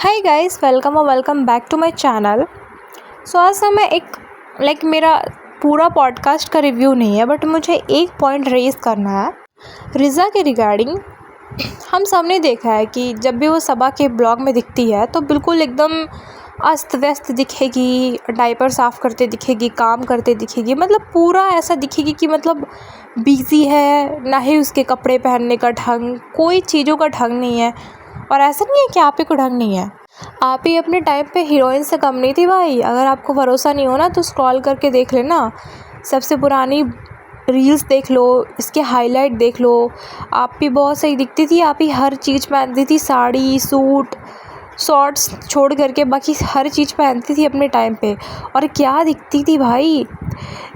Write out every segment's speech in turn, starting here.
हाय guys, welcome और welcome back to my channel. So आज ना मैं एक मेरा पूरा पॉडकास्ट का रिव्यू नहीं है, बट मुझे एक पॉइंट रेज़ करना है रिज़ा के रिगार्डिंग। हम सब ने देखा है कि जब भी वो सबा के ब्लॉग में दिखती है तो बिल्कुल एकदम अस्त व्यस्त दिखेगी, डायपर साफ़ करते दिखेगी, काम करते दिखेगी, मतलब पूरा ऐसा दिखेगी कि मतलब बिज़ी है। ना ही उसके कपड़े पहनने का ढंग, कोई चीज़ों का ढंग नहीं है। और ऐसा नहीं है कि आप ही को ढंग नहीं है, आप ही अपने टाइम पे हीरोइन से कम नहीं थी भाई। अगर आपको भरोसा नहीं हो ना तो स्क्रॉल करके देख लेना, सबसे पुरानी रील्स देख लो, इसके हाईलाइट देख लो। आप भी बहुत सही दिखती थी, आप ही हर चीज़ पहनती थी, साड़ी, सूट, शॉर्ट्स छोड़ करके बाकी हर चीज़ पहनती थी अपने टाइम पे। और क्या दिखती थी भाई,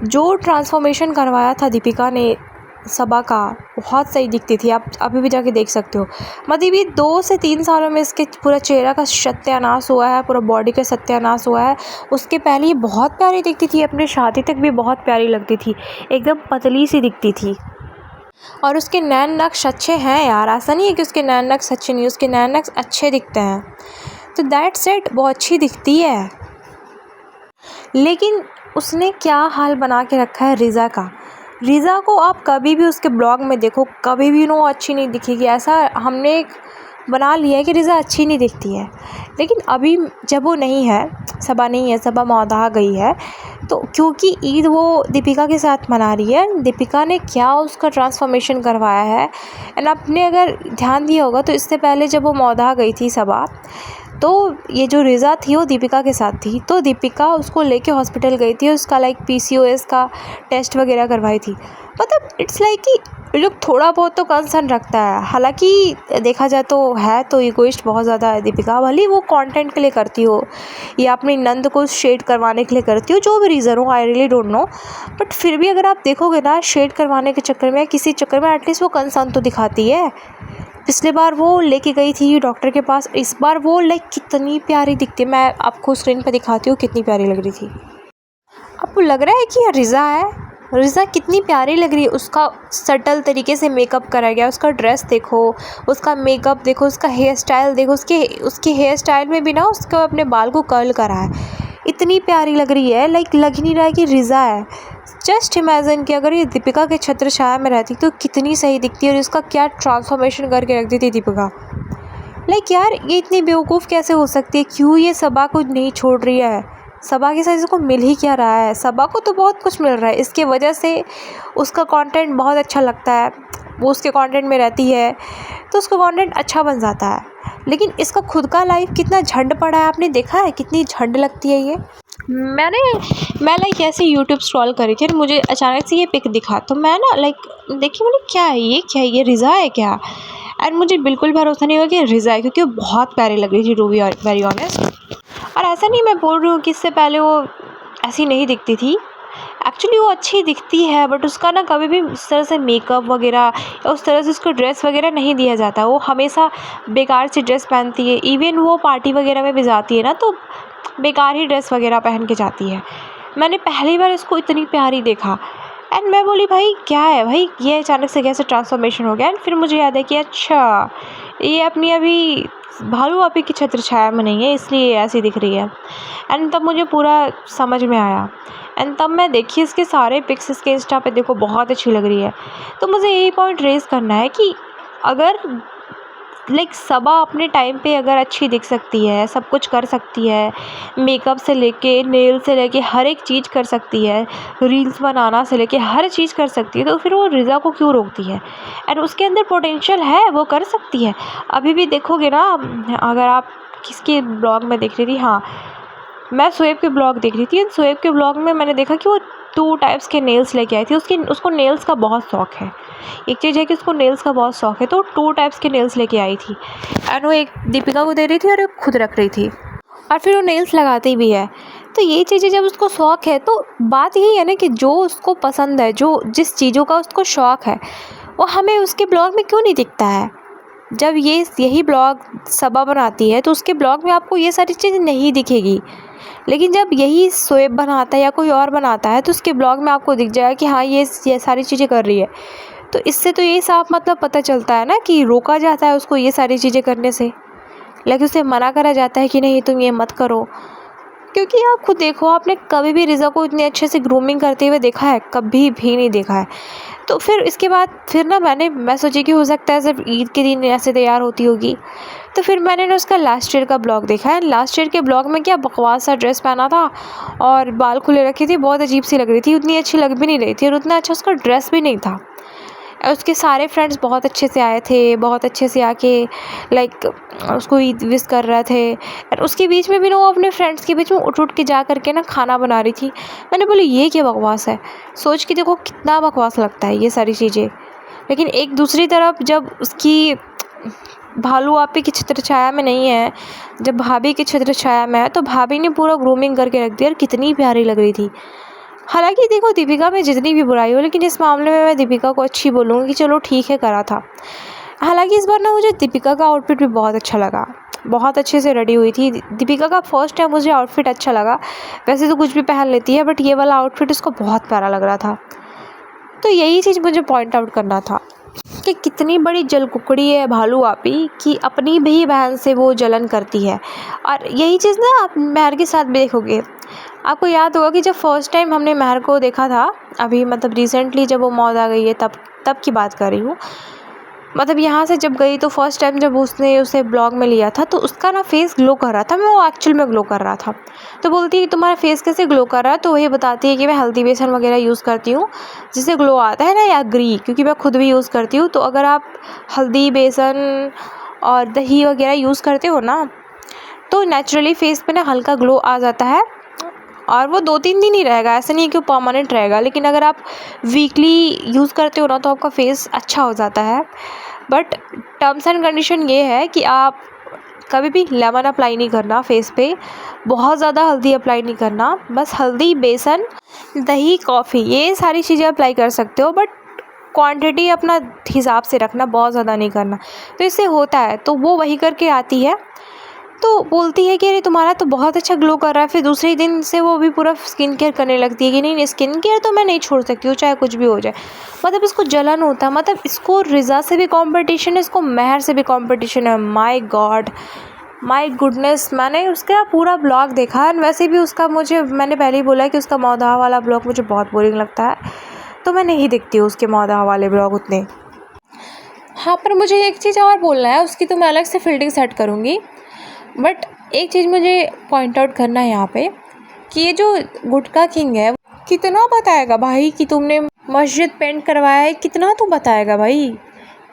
जो ट्रांसफॉर्मेशन करवाया था दीपिका ने सबा का, बहुत सही दिखती थी। आप अभी भी जाके देख सकते हो। मतलब ये 2 से 3 सालों में इसके पूरा चेहरा का सत्यानाश हुआ है, पूरा बॉडी का सत्यानाश हुआ है। उसके पहले ये बहुत प्यारी दिखती थी, अपनी शादी तक भी बहुत प्यारी लगती थी, एकदम पतली सी दिखती थी। और उसके नैन नक्श अच्छे हैं यार, ऐसा नहीं है कि उसके नैन नक्श अच्छे नहीं, उसके नैन नक्श अच्छे दिखते हैं। तो दैट सेट बहुत अच्छी दिखती है। लेकिन उसने क्या हाल बना के रखा है रिज़ा का। रिज़ा को आप कभी भी उसके ब्लॉग में देखो, कभी भी वो अच्छी नहीं दिखेगी। ऐसा हमने एक बना लिया है कि रिज़ा अच्छी नहीं दिखती है। लेकिन अभी जब वो नहीं है, सबा नहीं है, सबा मौदा गई है, तो क्योंकि ईद वो दीपिका के साथ मना रही है। दीपिका ने क्या उसका ट्रांसफॉर्मेशन करवाया है। एंड आपने अगर ध्यान दिया होगा तो इससे पहले जब वो मौदा गई थी सबा, तो ये जो रिज़ा थी वो दीपिका के साथ थी, तो दीपिका उसको लेके हॉस्पिटल गई थी, उसका PCOS का टेस्ट वगैरह करवाई थी। मतलब इट्स लाइक कि लोग थोड़ा बहुत तो कंसर्न रखता है। हालांकि देखा जाए तो है तो इगोइस्ट बहुत ज़्यादा है दीपिका, भले वो कंटेंट के लिए करती हो या अपनी नंद को शेड करवाने के लिए करती हो, जो भी रीज़न हो, I really don't know. But फिर भी अगर आप देखोगे ना, शेड करवाने के चक्कर में, किसी चक्कर में एटलीस्ट वो कंसर्न तो दिखाती है। पिछले बार वो लेके गई थी डॉक्टर के पास, इस बार वो कितनी प्यारी दिखती है। मैं आपको स्क्रीन पर दिखाती हूँ कितनी प्यारी लग रही थी। आपको लग रहा है कि ये रिज़ा है? रिज़ा कितनी प्यारी लग रही है। उसका सटल तरीके से मेकअप कराया गया, उसका ड्रेस देखो, उसका मेकअप देखो, उसका हेयर स्टाइल देखो। उसके हेयर स्टाइल में भी ना उसको अपने बाल को कर्ल करा है, इतनी प्यारी लग रही है। लग ही नहीं रहा है कि रिज़ा है। जस्ट इमेजिन कि अगर ये दीपिका के छत्र छाया में रहती तो कितनी सही दिखती, और इसका क्या ट्रांसफॉर्मेशन करके रख दी थी दीपिका। यार ये इतनी बेवकूफ़ कैसे हो सकती है? क्यों ये सबा को नहीं छोड़ रही है? सबा के साथ इसको मिल ही क्या रहा है? सबा को तो बहुत कुछ मिल रहा है, इसके वजह से उसका कंटेंट बहुत अच्छा लगता है, वो उसके कंटेंट में रहती है तो उसका कंटेंट अच्छा बन जाता है। लेकिन इसका खुद का लाइफ कितना झंड पड़ा है, आपने देखा है कितनी झंड लगती है ये। मैं ऐसे यूट्यूब स्क्रॉल कर रही थी और मुझे अचानक से ये पिक दिखा, तो मैं ना देखी, बोले क्या है ये रिज़ा है क्या? एंड मुझे बिल्कुल भरोसा नहीं हुआ कि रिज़ा है, क्योंकि वो बहुत प्यारी लग रही थी, टू बी वेरी ऑनेस्ट। और ऐसा नहीं मैं बोल रही हूँ कि इससे पहले वो ऐसी नहीं दिखती थी, एक्चुअली वो अच्छी दिखती है, बट उसका ना कभी भी इस तरह से मेकअप वगैरह या उस तरह से उसको ड्रेस वगैरह नहीं दिया जाता। वो हमेशा बेकार सी ड्रेस पहनती है, इवन वो पार्टी वगैरह में भी जाती है ना तो बेकार ही ड्रेस वगैरह पहन के जाती है। मैंने पहली बार इसको इतनी प्यारी देखा एंड मैं बोली भाई क्या है भाई, ये अचानक से कैसे ट्रांसफॉर्मेशन हो गया। एंड फिर मुझे याद है कि अच्छा ये अपनी अभी भालू आपी की छत्र छाया में नहीं है, इसलिए ऐसी दिख रही है। एंड तब मुझे पूरा समझ में आया। एंड तब मैं देखी इसके सारे पिक्स, इसके इंस्टा पे देखो, बहुत अच्छी लग रही है। तो मुझे यही पॉइंट रेज़ करना है कि अगर सबा अपने टाइम पे अगर अच्छी दिख सकती है, सब कुछ कर सकती है, मेकअप से लेके नेल से लेके हर एक चीज़ कर सकती है, रील्स बनाना से लेके हर चीज़ कर सकती है, तो फिर वो रिज़ा को क्यों रोकती है? एंड उसके अंदर पोटेंशियल है, वो कर सकती है। अभी भी देखोगे ना, अगर आप किसके ब्लॉग में देख रही थी, हाँ मैं शोएब के ब्लॉग देख रही थी। शोएब के ब्लॉग में मैंने देखा कि वो 2 टाइप्स के नेल्स लेके आई थी। उसको नेल्स का बहुत शौक है। एक चीज़ है कि उसको नेल्स का बहुत शौक है, तो 2 टाइप्स के नेल्स लेके आई थी एंड वो एक दीपिका को दे रही थी और एक खुद रख रही थी, और फिर वो नेल्स लगाती भी है। तो ये चीज़ें जब उसको शौक है, तो बात यही है ना कि जो उसको पसंद है, जो जिस चीज़ों का उसको शौक है, वो हमें उसके ब्लॉग में क्यों नहीं दिखता है? जब यही ब्लॉग सबा बनाती है तो उसके ब्लॉग में आपको ये सारी चीज़ें नहीं दिखेगी। लेकिन जब यही शोएब बनाता है या कोई और बनाता है तो उसके ब्लॉग में आपको दिख जाएगा कि हाँ ये सारी चीज़ें कर रही है। तो इससे तो ये साफ मतलब पता चलता है ना कि रोका जाता है उसको ये सारी चीज़ें करने से। लेकिन उसे मना करा जाता है कि नहीं तुम ये मत करो। क्योंकि आप खुद देखो, आपने कभी भी रिज़ा को इतने अच्छे से ग्रूमिंग करते हुए देखा है? कभी भी नहीं देखा है। तो फिर इसके बाद फिर ना मैं सोची कि हो सकता है सिर्फ ईद के दिन ऐसे तैयार होती होगी। तो फिर मैंने ना उसका लास्ट ईयर का ब्लॉग देखा है। लास्ट ईयर के ब्लॉग में क्या बकवास सा ड्रेस पहना था और बाल खुले रखे थे, बहुत अजीब सी लग रही थी, उतनी अच्छी लग भी नहीं रही थी और उतना अच्छा उसका ड्रेस भी नहीं था। उसके सारे फ्रेंड्स बहुत अच्छे से आए थे, बहुत अच्छे से आके लाइक उसको ईद विश कर रहे थे। और उसके बीच में भी ना वो अपने फ्रेंड्स के बीच में उठ के जा कर के ना खाना बना रही थी। मैंने बोली ये क्या बकवास है? सोच के देखो कितना बकवास लगता है ये सारी चीज़ें। लेकिन एक दूसरी तरफ जब उसकी भालू आपी की छत्र छाया में नहीं है, जब भाभी की छत्र छाया में है, तो भाभी ने पूरा ग्रूमिंग करके रख दिया और कितनी प्यारी लग रही थी। हालांकि देखो दीपिका में जितनी भी बुराई हो, लेकिन इस मामले में मैं दीपिका को अच्छी बोलूँगी कि चलो ठीक है, करा था। हालांकि इस बार ना मुझे दीपिका का आउटफिट भी बहुत अच्छा लगा, बहुत अच्छे से रेडी हुई थी। दीपिका का फर्स्ट टाइम मुझे आउटफिट अच्छा लगा। वैसे तो कुछ भी पहन लेती है, बट ये वाला आउटफिट उसको बहुत प्यारा लग रहा था। तो यही चीज़ मुझे पॉइंट आउट करना था कि कितनी बड़ी जलकुकड़ी है भालू आपी कि अपनी भी बहन से वो जलन करती है। और यही चीज़ ना आप महर के साथ भी देखोगे। आपको याद होगा कि जब फर्स्ट टाइम हमने महर को देखा था, अभी मतलब रिसेंटली जब वो मौत आ गई है तब की बात कर रही हूँ। मतलब यहाँ से जब गई तो फर्स्ट टाइम जब उसने उसे ब्लॉग में लिया था तो उसका ना फेस ग्लो कर रहा था, मैं वो एक्चुअल में ग्लो कर रहा था। तो बोलती है तुम्हारा फेस कैसे ग्लो कर रहा है? तो वही बताती है कि मैं हल्दी बेसन वगैरह यूज़ करती हूँ जिससे ग्लो आता है ना, या एग्री, क्योंकि मैं खुद भी यूज़ करती हूँ। तो अगर आप हल्दी बेसन और दही वगैरह यूज़ करते हो ना तो नेचुरली फेस पे ना हल्का ग्लो आ जाता है और वो 2-3 दिन ही रहेगा, ऐसा नहीं है कि वो परमानेंट रहेगा। लेकिन अगर आप वीकली यूज़ करते हो ना तो आपका फेस अच्छा हो जाता है। बट टर्म्स एंड कंडीशन ये है कि आप कभी भी लेमन अप्लाई नहीं करना फेस पे, बहुत ज़्यादा हल्दी अप्लाई नहीं करना, बस हल्दी बेसन दही कॉफ़ी ये सारी चीज़ें अप्लाई कर सकते हो, बट क्वांटिटी अपना हिसाब से रखना, बहुत ज़्यादा नहीं करना। तो इससे होता है, तो वो वही करके आती है तो बोलती है कि अरे तुम्हारा तो बहुत अच्छा ग्लो कर रहा है। फिर दूसरे ही दिन से वो भी पूरा स्किन केयर करने लगती है कि नहीं स्किन केयर तो मैं नहीं छोड़ सकती हूँ चाहे कुछ भी हो जाए। मतलब इसको जलन होता है, मतलब इसको रिज़ा से भी कंपटीशन है, इसको महर से भी कंपटीशन है। माय गॉड, माय गुडनेस, मैंने उसका पूरा ब्लॉग देखा। वैसे भी उसका मैंने पहले ही बोला कि उसका मौदाह वाला ब्लॉग मुझे बहुत बोरिंग लगता है, तो मैं नहीं देखती हूँ उसके मौदाह वाले ब्लॉग उतने। हाँ, पर मुझे एक चीज़ और बोलना है, उसकी तो मैं अलग से फील्डिंग सेट करूँगी। बट एक चीज़ मुझे पॉइंट आउट करना है यहाँ पे कि ये जो गुटखा किंग है कितना बताएगा भाई कि तुमने मस्जिद पेंट करवाया है, कितना तो बताएगा भाई।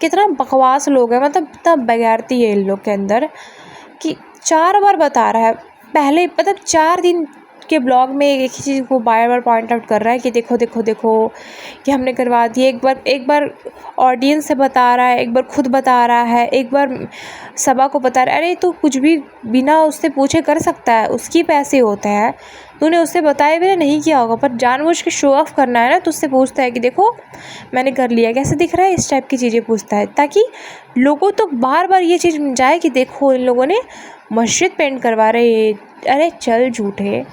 कितना बकवास लोग हैं, मतलब इतना बेगैरती है इन लोग के अंदर कि 4 बार बता रहा है। पहले मतलब 4 दिन के ब्लॉग में एक ही चीज़ को बार बार पॉइंट आउट कर रहा है कि देखो देखो देखो कि हमने करवा दिए। एक बार ऑडियंस से बता रहा है, एक बार खुद बता रहा है, एक बार सभा को बता रहा है। अरे तो कुछ भी बिना उससे पूछे कर सकता है, उसकी पैसे होते हैं, तूने उससे बताए बिना नहीं किया होगा, पर जानबूझ के शो ऑफ करना है ना तो उससे पूछता है कि देखो मैंने कर लिया, कैसे दिख रहा है, इस टाइप की चीज़ें पूछता है ताकि लोगों तो बार बार ये चीज़ जाए कि देखो इन लोगों ने मस्जिद पेंट करवा रहे। अरे चल झूठे।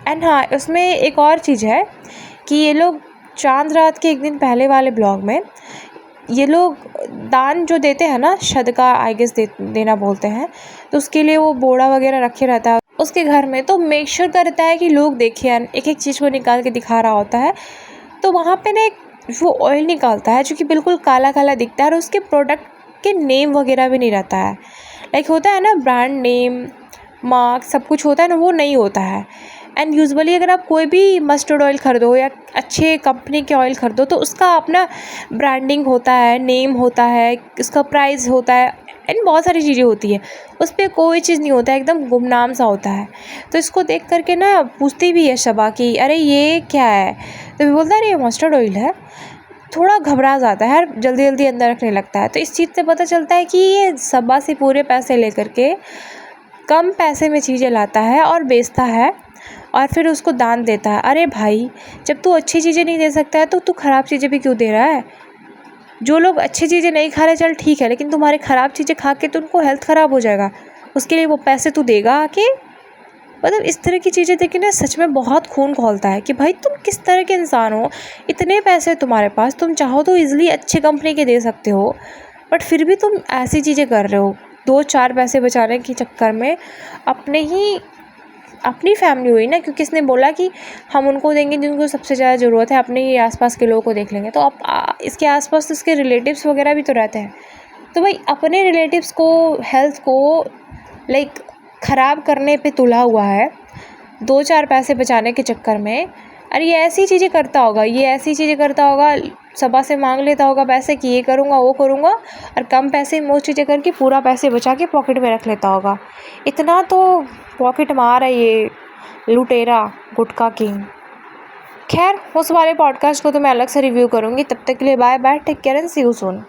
एंड हाँ, उसमें एक और चीज़ है कि ये लोग चांद रात के एक दिन पहले वाले ब्लॉग में ये लोग दान जो देते हैं ना, सदका आई गेस देना बोलते हैं, तो उसके लिए वो बोड़ा वगैरह रखे रहता है उसके घर में। तो मेक श्योर करता है कि लोग देखें, एक एक चीज़ को निकाल के दिखा रहा होता है। तो वहाँ पे ना एक वो ऑयल निकालता है जो कि बिल्कुल काला काला दिखता है और उसके प्रोडक्ट के नेम वगैरह भी नहीं रहता है। लाइक होता है ना ब्रांड नेम, मार्क, सब कुछ होता है ना, वो नहीं होता है। एंड यूजुअली अगर आप कोई भी मस्टर्ड ऑयल खरीदो या अच्छे कंपनी के ऑयल खरीदो तो उसका अपना ब्रांडिंग होता है, नेम होता है, उसका प्राइस होता है एंड बहुत सारी चीज़ें होती है। उस पर कोई चीज़ नहीं होता है, एकदम गुमनाम सा होता है। तो इसको देख करके ना पूछती भी है शबा कि अरे ये क्या है, तो वो बोलता है अरे ये मस्टर्ड ऑयल है। थोड़ा घबरा जाता है, जल्दी जल्दी अंदर रखने लगता है। तो इस चीज़ से पता चलता है कि ये शबा से पूरे पैसे लेकर के कम पैसे में चीज़ें लाता है और बेचता है और फिर उसको दान देता है। अरे भाई, जब तू अच्छी चीज़ें नहीं दे सकता है तो तू ख़राब चीज़ें भी क्यों दे रहा है? जो लोग अच्छी चीज़ें नहीं खा रहे चल ठीक है, लेकिन तुम्हारे ख़राब चीज़ें खा के तो उनको हेल्थ ख़राब हो जाएगा, उसके लिए वो पैसे तू देगा आके? मतलब इस तरह की चीज़ें देख के ना सच में बहुत खून खौलता है कि भाई तुम किस तरह के इंसान हो। इतने पैसे तुम्हारे पास, तुम चाहो तो ईज़िली अच्छे कंपनी के दे सकते हो, बट फिर भी तुम ऐसी चीज़ें कर रहे हो। 2-4 पैसे बचाने के चक्कर में अपनी फैमिली हुई ना, क्योंकि इसने बोला कि हम उनको देंगे जिनको सबसे ज़्यादा ज़रूरत है, अपने ही आसपास के लोगों को देख लेंगे। तो अब इसके आसपास तो इसके रिलेटिव्स वगैरह भी तो रहते हैं। तो भाई अपने रिलेटिव्स को, हेल्थ को लाइक ख़राब करने पे तुला हुआ है 2-4 पैसे बचाने के चक्कर में। अरे ये ऐसी चीज़ें करता होगा, सबा से मांग लेता होगा पैसे कि ये करूँगा वो करूँगा, और कम पैसे में वो चीज़ें करके पूरा पैसे बचा के पॉकेट में रख लेता होगा। इतना तो पॉकेट मार है ये लुटेरा गुटखा किंग। खैर उस वाले पॉडकास्ट को तो मैं अलग से रिव्यू करूँगी। तब तक के लिए bye bye, take care and see you soon.